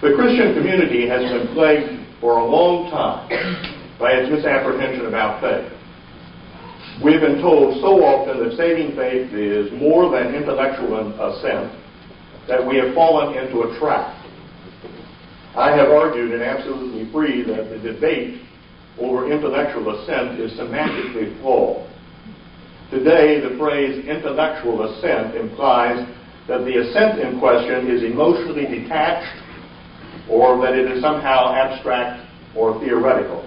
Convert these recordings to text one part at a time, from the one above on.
The Christian community has been plagued for a long time by its misapprehension about faith. We've been told so often that saving faith is more than intellectual assent, that we have fallen into a trap. I have argued and absolutely free that the debate over intellectual assent is semantically flawed. Today, the phrase intellectual assent implies that the assent in question is emotionally detached or that it is somehow abstract or theoretical.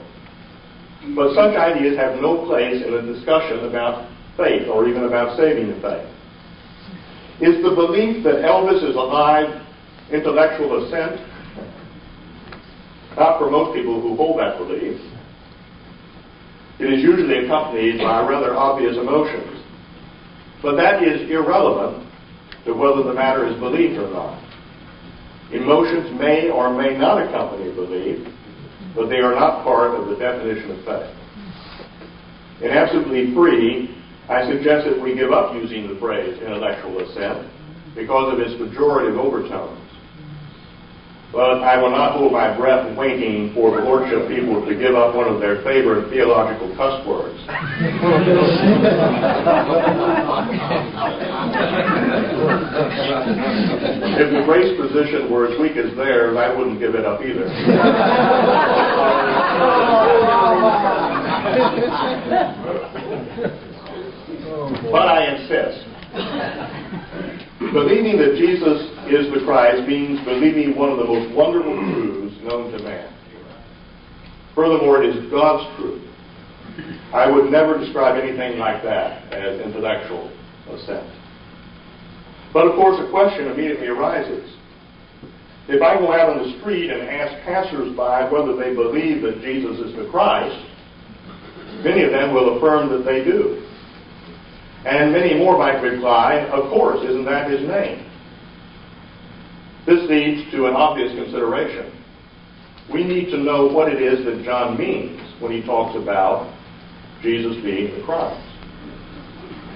But such ideas have no place in a discussion about faith or even about saving the faith. Is the belief that Elvis is alive intellectual assent? Not for most people who hold that belief. It is usually accompanied by rather obvious emotions. But that is irrelevant to whether the matter is belief or not. Emotions may or may not accompany belief, but they are not part of the definition of faith. In Absolutely Free, I suggest that we give up using the phrase intellectual assent because of its pejorative overtones. But I will not hold my breath waiting for the Lordship people to give up one of their favorite theological cuss words. If the grace position were as weak as theirs, I wouldn't give it up either. But I insist. Believing that Jesus is the Christ means believing one of the most wonderful truths known to man. Furthermore, it is God's truth. I would never describe anything like that as intellectual assent. But of course, a question immediately arises. If I go out on the street and ask passers-by whether they believe that Jesus is the Christ, many of them will affirm that they do. And many more might reply, of course, isn't that his name? This leads to an obvious consideration. We need to know what it is that John means when he talks about Jesus being the Christ.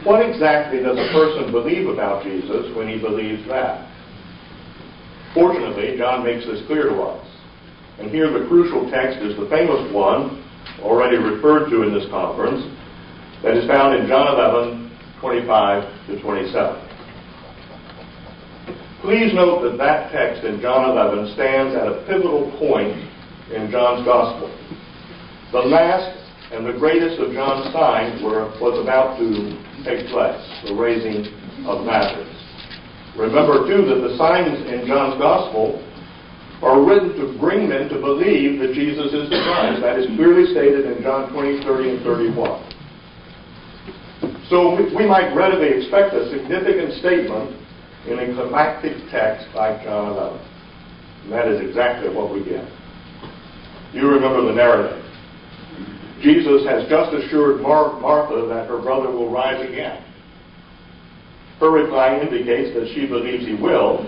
What exactly does a person believe about Jesus when he believes that? Fortunately, John makes this clear to us. And here the crucial text is the famous one, already referred to in this conference, that is found in John 11, 25 to 27. Please note that that text in John 11 stands at a pivotal point in John's Gospel. The last and the greatest of John's signs was about to take place, the raising of Lazarus. Remember, too, that the signs in John's Gospel are written to bring men to believe that Jesus is the Christ. That is clearly stated in John 20, 30, and 31. So we might readily expect a significant statement in a climactic text like John 11. And that is exactly what we get. You remember the narrative. Jesus has just assured Martha that her brother will rise again. Her reply indicates that she believes he will,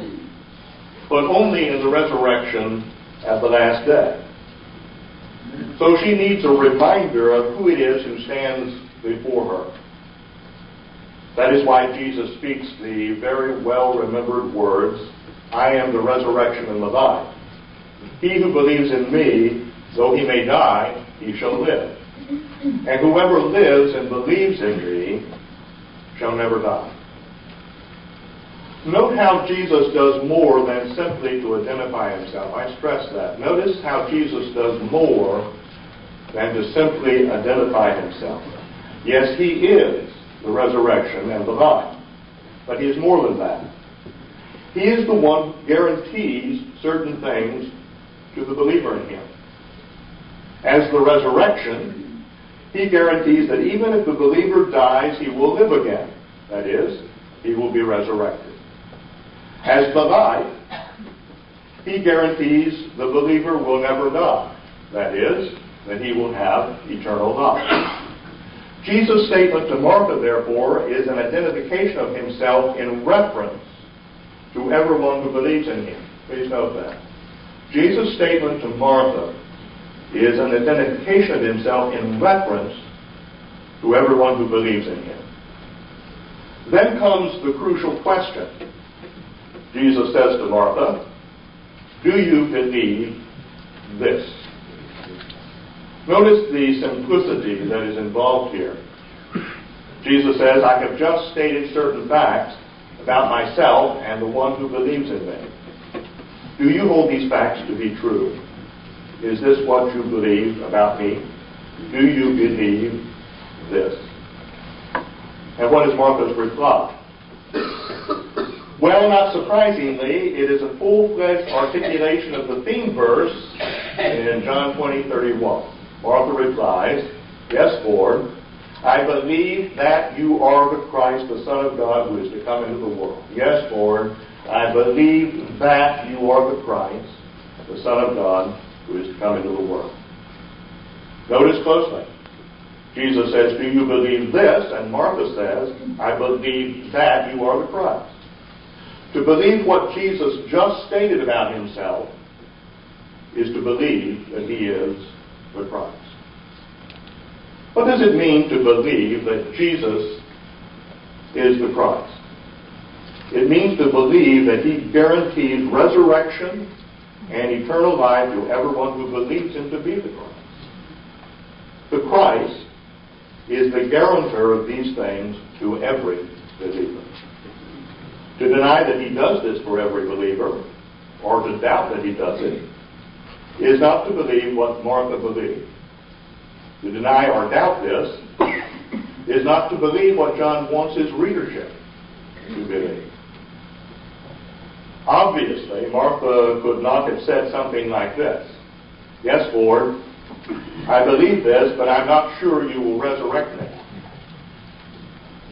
but only in the resurrection at the last day. So she needs a reminder of who it is who stands before her. That is why Jesus speaks the very well-remembered words, I am the resurrection and the life. He who believes in me, though he may die, he shall live. And whoever lives and believes in me shall never die. Note how Jesus does more than simply to identify himself. I stress that. Notice how Jesus does more than to simply identify himself. Yes, he is the resurrection and the life. But he is more than that. He is the one who guarantees certain things to the believer in him. As the resurrection, he guarantees that even if the believer dies, he will live again. That is, he will be resurrected. As the life, he guarantees the believer will never die. That is, that he will have eternal life. Jesus' statement to Martha, therefore, is an identification of himself in reference to everyone who believes in him. Please note that. Jesus' statement to Martha is an identification of himself in reference to everyone who believes in him. Then comes the crucial question. Jesus says to Martha, do you believe this? Notice the simplicity that is involved here. Jesus says, I have just stated certain facts about myself and the one who believes in me. Do you hold these facts to be true? Is this what you believe about me? Do you believe this? And what is Martha's reply? Well, not surprisingly, it is a full-fledged articulation of the theme verse in John 20:31. Martha replies, yes, Lord, I believe that you are the Christ, the Son of God, who is to come into the world. Yes, Lord, I believe that you are the Christ, the Son of God, who is to come into the world. Notice closely. Jesus says, do you believe this? And Martha says, I believe that you are the Christ. To believe what Jesus just stated about himself is to believe that he is the Christ. What does it mean to believe that Jesus is the Christ? It means to believe that he guarantees resurrection and eternal life to everyone who believes him to be the Christ. The Christ is the guarantor of these things to every believer. To deny that he does this for every believer, or to doubt that he does it, is not to believe what Martha believed. To deny or doubt this is not to believe what John wants his readership to believe. Obviously, Martha could not have said something like this. Yes, Lord, I believe this, but I'm not sure you will resurrect me.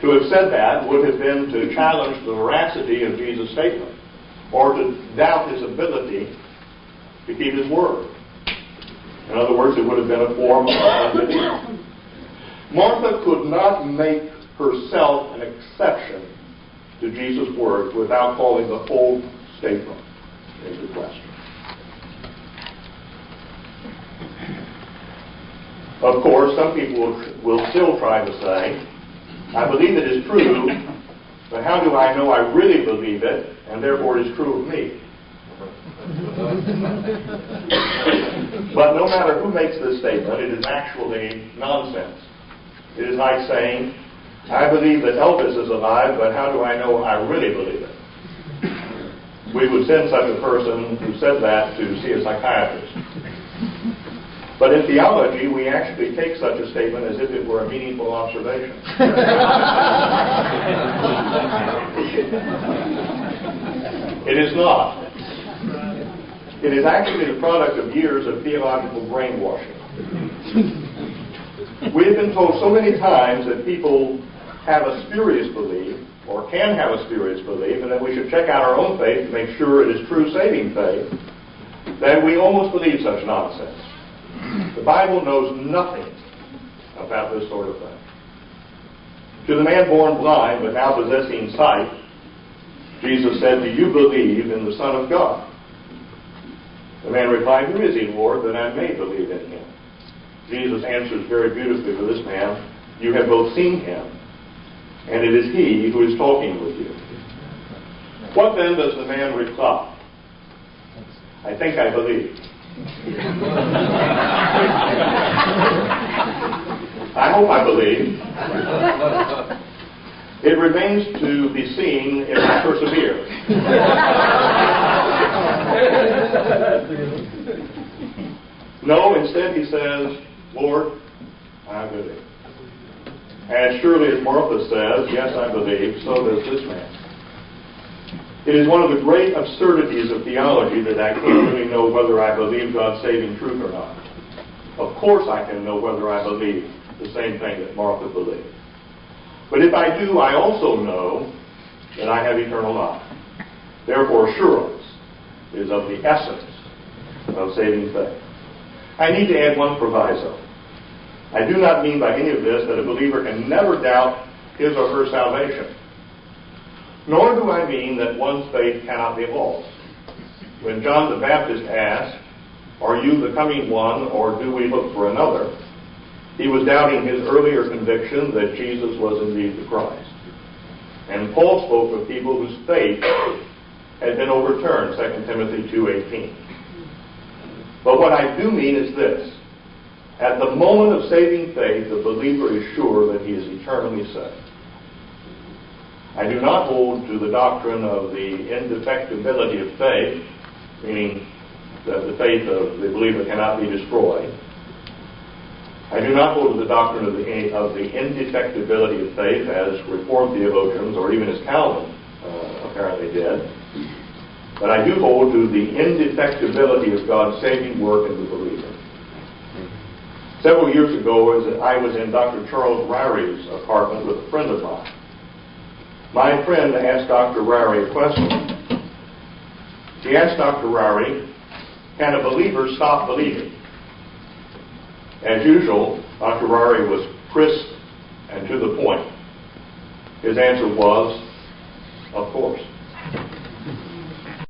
To have said that would have been to challenge the veracity of Jesus' statement, or to doubt his ability to keep his word. In other words, it would have been a form of unbelief. Martha could not make herself an exception to Jesus' words without calling the whole statement into question. Of course, some people will still try to say, I believe it is true, but how do I know I really believe it, and therefore it is true of me? But no matter who makes this statement, it is actually nonsense. It is like saying, I believe that Elvis is alive, but how do I know I really believe it? We would send such a person who said that to see a psychiatrist. But in theology, we actually take such a statement as if it were a meaningful observation. It is not. It is actually the product of years of theological brainwashing. We have been told so many times that people have a spurious belief, or can have a spurious belief, and that we should check out our own faith to make sure it is true saving faith, that we almost believe such nonsense. The Bible knows nothing about this sort of thing. To the man born blind but now possessing sight, Jesus said, do you believe in the Son of God? The man replied, who is he, Lord, that I may believe in him? Jesus answers very beautifully for this man, you have both seen him, and it is he who is talking with you. What then does the man reply? I think I believe. I hope I believe. It remains to be seen if I persevere. No, instead he says, Lord, I believe. As surely as Martha says, yes, I believe, so does this man. It is one of the great absurdities of theology that I can't really know whether I believe God's saving truth or not. Of course I can know whether I believe the same thing that Martha believed. But if I do, I also know that I have eternal life. Therefore, assurance is of the essence of saving faith. I need to add one proviso. I do not mean by any of this that a believer can never doubt his or her salvation. Nor do I mean that one's faith cannot be lost. When John the Baptist asked, are you the coming one, or do we look for another? He was doubting his earlier conviction that Jesus was indeed the Christ. And Paul spoke of people whose faith had been overturned, 2 Timothy 2:18. But what I do mean is this. At the moment of saving faith, the believer is sure that he is eternally saved. I do not hold to the doctrine of the indefectibility of faith, meaning that the faith of the believer cannot be destroyed. I do not hold to the doctrine of the indefectibility of faith as Reformed theologians, or even as Calvin apparently did. But I do hold to the indefectibility of God's saving work in the believer. Several years ago, I was in Dr. Charles Ryrie's apartment with a friend of mine. My friend asked Dr. Ryrie a question. He asked Dr. Ryrie, can a believer stop believing? As usual, Dr. Ryrie was crisp and to the point. His answer was, of course.